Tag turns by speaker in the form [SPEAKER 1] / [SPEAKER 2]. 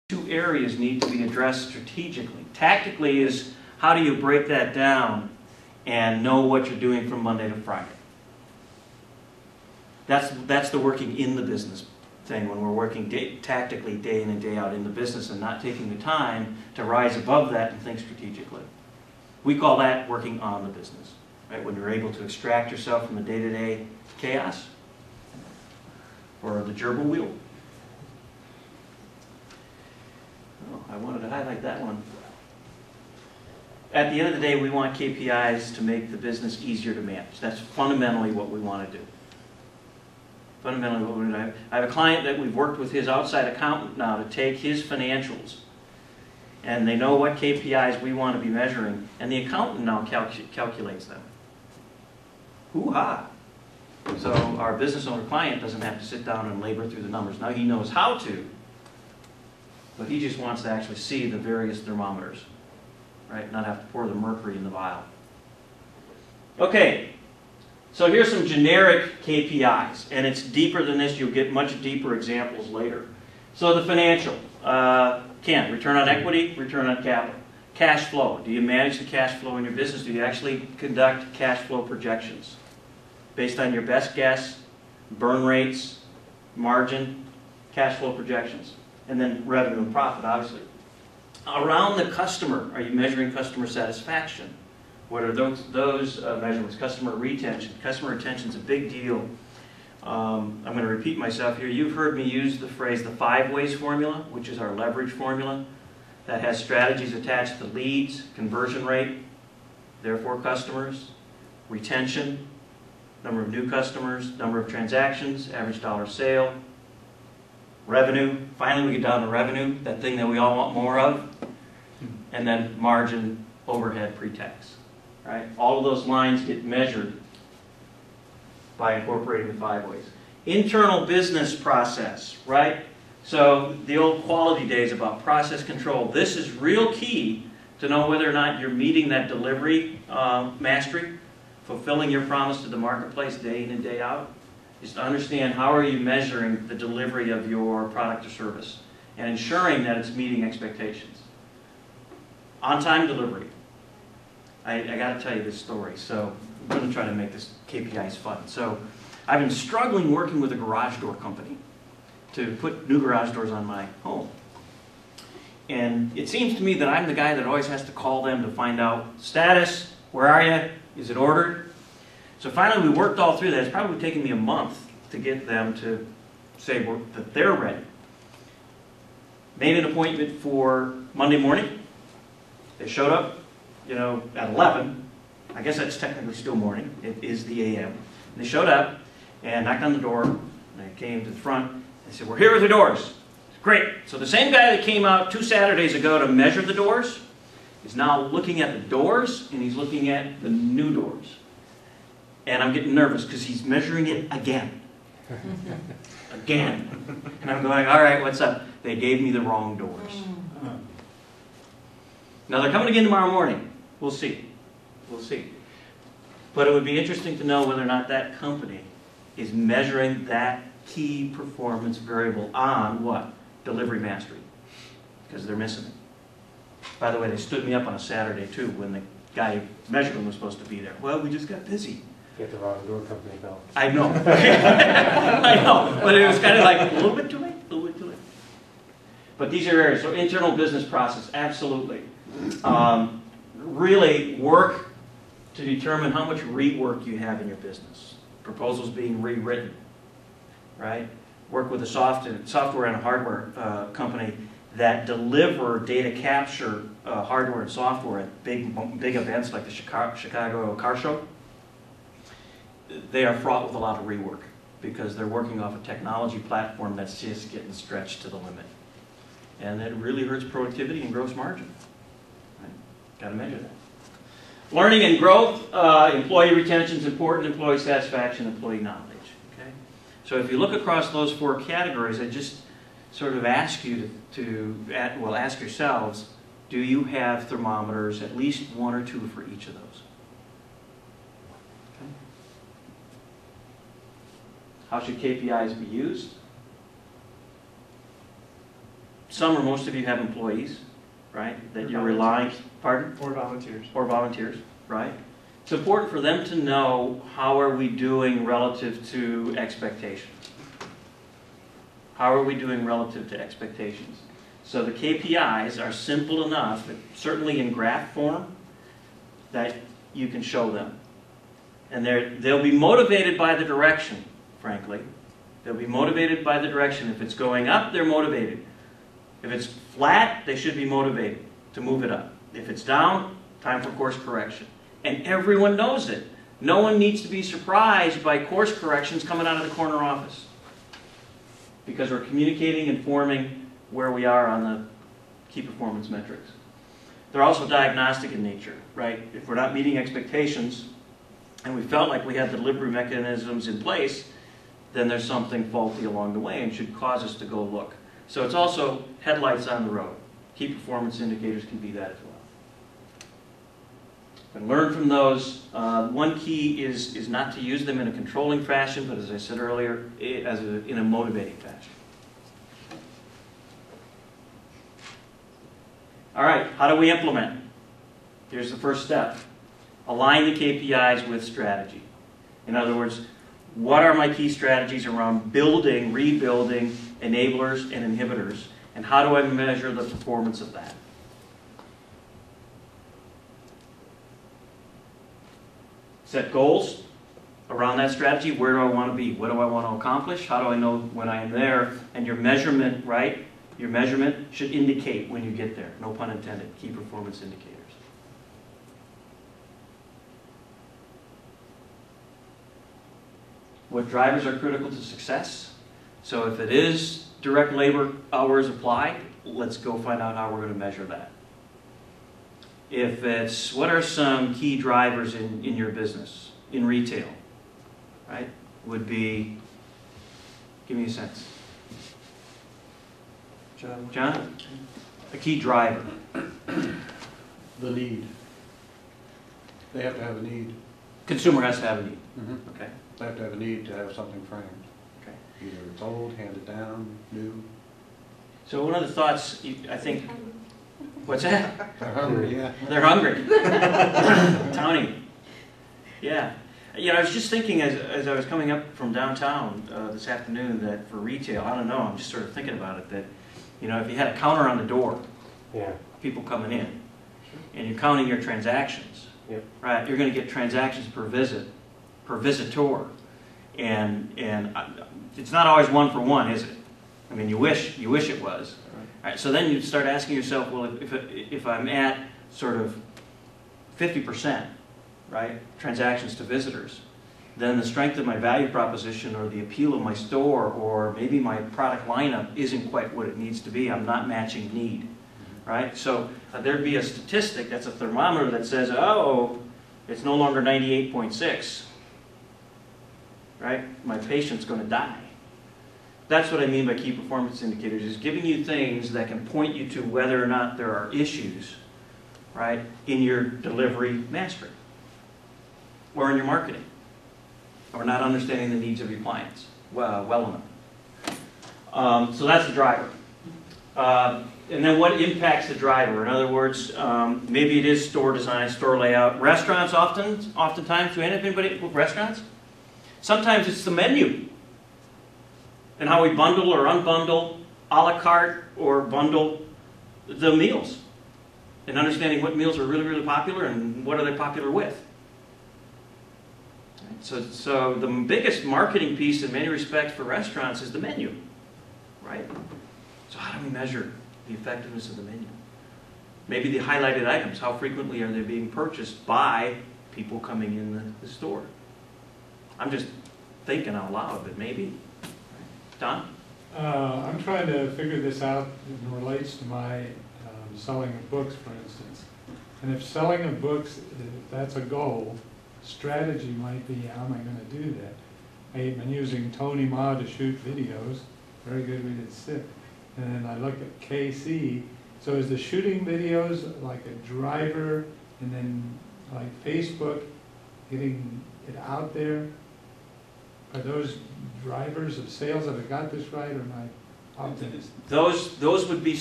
[SPEAKER 1] two areas need to be addressed strategically. Tactically is how do you break that down and know what you're doing from Monday to Friday. That's the working in the business thing, when we're working tactically day in and day out in the business and not taking the time to rise above that and think strategically. We call that working on the business, right? When you're able to extract yourself from the day-to-day chaos or the gerbil wheel. Oh, I wanted to highlight that one. At the end of the day, we want KPIs to make the business easier to manage. That's fundamentally what we want to do. Fundamentally what we do. I have a client that we've worked with his outside accountant now to take his financials, and they know what KPIs we want to be measuring, and the accountant now calculates them. Hoo-ha! So our business owner client doesn't have to sit down and labor through the numbers. Now he knows how to, but he just wants to actually see the various thermometers, right? Not have to pour the mercury in the vial. Okay, so here's some generic KPIs, and it's deeper than this. You'll get much deeper examples later. So the financial, return on equity, return on capital. Cash flow, do you manage the cash flow in your business? Do you actually conduct cash flow projections based on your best guess, burn rates, margin, cash flow projections? And then revenue and profit, obviously. Around the customer, are you measuring customer satisfaction? What are those measurements? Customer retention. Customer retention is a big deal. I'm going to repeat myself here. You've heard me use the phrase the 5 ways formula, which is our leverage formula, that has strategies attached to leads, conversion rate, therefore customers, retention, number of new customers, number of transactions, average dollar sale, revenue. Finally, we get down to revenue, that thing that we all want more of. And then margin, overhead, pre-tax. Right? All of those lines get measured by incorporating the 5 ways. Internal business process, right? So the old quality days about process control. This is real key to know whether or not you're meeting that delivery mastery, fulfilling your promise to the marketplace day in and day out. Is to understand how are you measuring the delivery of your product or service and ensuring that it's meeting expectations. On-time delivery. I got to tell you this story, so I'm going to try to make this KPIs fun. So I've been struggling working with a garage door company to put new garage doors on my home. And it seems to me that I'm the guy that always has to call them to find out status, where are you, is it ordered? So finally we worked all through that. It's probably taken me a month to get them to say that they're ready. Made an appointment for Monday morning. They showed up, at 11. I guess that's technically still morning. It is the AM. And they showed up and knocked on the door. And they came to the front. They said, "We're here with the doors." Great. So the same guy that came out 2 Saturdays ago to measure the doors is now looking at the doors, and he's looking at the new doors. And I'm getting nervous because he's measuring it again. Again. And I'm going, all right, what's up? They gave me the wrong doors. Now they're coming again tomorrow morning. We'll see. We'll see. But it would be interesting to know whether or not that company is measuring that key performance variable on what? Delivery mastery. Because they're missing it. By the way, they stood me up on a Saturday too when the guy measuring was supposed to be there. Well, we just got busy.
[SPEAKER 2] Get the wrong door company bell.
[SPEAKER 1] I know. I know. But it was kind of like a little bit too late, a little bit too late. But these are areas. So internal business process, absolutely. Really work to determine how much rework you have in your business. Proposals being rewritten, right? Work with a software and a hardware company that deliver data capture hardware and software at big events like the Chicago Car Show. They are fraught with a lot of rework because they're working off a technology platform that's just getting stretched to the limit. And it really hurts productivity and gross margin. Right? Got to measure that. Learning and growth, employee retention is important, employee satisfaction, employee knowledge. Okay? So if you look across those 4 categories, I just sort of ask you ask yourselves, do you have thermometers, at least 1 or 2 for each of those? Okay. How should KPIs be used? some or most of you have employees, right? That
[SPEAKER 3] Or
[SPEAKER 1] you're relying, pardon?
[SPEAKER 3] Or volunteers.
[SPEAKER 1] Or volunteers, right? It's important for them to know how are we doing relative to expectations. How are we doing relative to expectations? So the KPIs are simple enough, certainly in graph form, that you can show them. And they'll be motivated by the direction, frankly. They'll be motivated by the direction. If it's going up, they're motivated. If it's flat, they should be motivated to move it up. If it's down, time for course correction. And everyone knows it. No one needs to be surprised by course corrections coming out of the corner office. Because we're communicating and forming where we are on the key performance metrics. They're also diagnostic in nature, right? If we're not meeting expectations and we felt like we had the delivery mechanisms in place, then there's something faulty along the way and should cause us to go look. So it's also headlights on the road. Key performance indicators can be that as well. And learn from those. One key is not to use them in a controlling fashion, but as I said earlier, in a motivating fashion. All right, how do we implement? Here's the first step. Align the KPIs with strategy. In other words, what are my key strategies around building, rebuilding, enablers, and inhibitors, and how do I measure the performance of that? Set goals around that strategy. Where do I want to be? What do I want to accomplish? How do I know when I am there? And your measurement, right? Your measurement should indicate when you get there. No pun intended. Key performance indicators. What drivers are critical to success? So if it is direct labor hours applied, let's go find out how we're going to measure that. If it's, what are some key drivers in your business, in retail, right? Would be, give me a sense. John? A key driver.
[SPEAKER 2] The need. They have to have a need.
[SPEAKER 1] Consumer has to have a need.
[SPEAKER 2] Mm-hmm.
[SPEAKER 1] Okay.
[SPEAKER 2] They have to have a need to have something framed.
[SPEAKER 1] Okay.
[SPEAKER 2] Either it's old, handed down, new.
[SPEAKER 1] So one of the thoughts, I think, what's that?
[SPEAKER 2] They're hungry, yeah.
[SPEAKER 1] They're hungry. Tony. Yeah. You know, I was just thinking as I was coming up from downtown this afternoon that for retail, I don't know, I'm just sort of thinking about it, that, you know, if you had a counter on the door,
[SPEAKER 2] Yeah.
[SPEAKER 1] people coming in, and you're counting your transactions,
[SPEAKER 2] Yep.
[SPEAKER 1] right? You're going to get transactions per visit, per visitor, and it's not always one for one, is it? I mean, you wish it was. Right, so then you start asking yourself, well, if I'm at sort of 50%, right, transactions to visitors, then the strength of my value proposition or the appeal of my store or maybe my product lineup isn't quite what it needs to be. I'm not matching need, right? So there'd be a statistic, that's a thermometer that says, oh, it's no longer 98.6, right? My patient's going to die. That's what I mean by key performance indicators, is giving you things that can point you to whether or not there are issues, right, in your delivery mastery or in your marketing or not understanding the needs of your clients well enough. So that's the driver. And then what impacts the driver? In other words, maybe it is store design, store layout. Restaurants oftentimes, do anybody with restaurants? Sometimes it's the menu and how we bundle or unbundle, a la carte or bundle the meals. And understanding what meals are really, really popular and what are they popular with. So the biggest marketing piece in many respects for restaurants is the menu, right? So how do we measure the effectiveness of the menu? Maybe the highlighted items, how frequently are they being purchased by people coming in the store? I'm just thinking out loud, but maybe. Don?
[SPEAKER 4] I'm trying to figure this out as it relates to my selling of books, for instance. And if selling of books, if that's a goal, strategy might be, how am I going to do that? I've been using Tony Ma to shoot videos, very good, we did 6. And then I look at KC, so is the shooting videos like a driver, and then like Facebook, getting it out there? Are those drivers of sales? Have I got this right, or am I optimistic?
[SPEAKER 1] Those would be